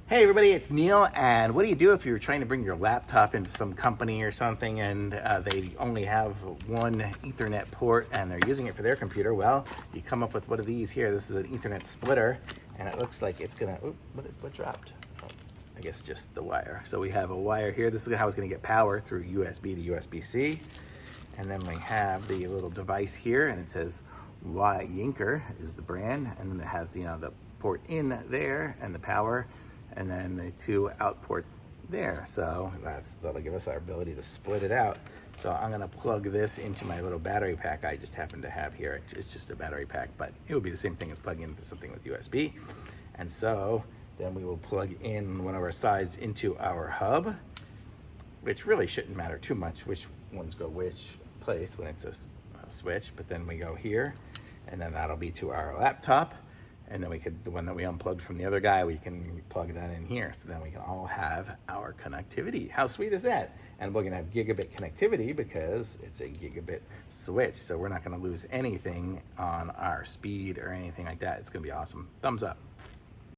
Hey everybody, it's Neil, and what do you do if you're trying to bring your laptop into some company or something and they only have one Ethernet port and they're using it for their computer? Well, you come up with one of these here. This is an Ethernet splitter, and it looks like it's gonna, what dropped? Oh, I guess just the wire. So we have a wire here. This is how it's gonna get power through USB to USB-C. And then we have the little device here, and it says Yinker is the brand, and then it has, the port in there and the power, and then the two out ports there. So that'll give us our ability to split it out. So I'm gonna plug this into my little battery pack I just happen to have here. It's just a battery pack, but it would be the same thing as plugging into something with USB. And so then we will plug in one of our sides into our hub, which really shouldn't matter too much which ones go which place when it's a switch, but then we go here, and then that'll be to our laptop. And then the one that we unplugged from the other guy, we can plug that in here. So then we can all have our connectivity. How sweet is that? And we're gonna have gigabit connectivity because it's a gigabit switch. So we're not gonna lose anything on our speed or anything like that. It's gonna be awesome. Thumbs up.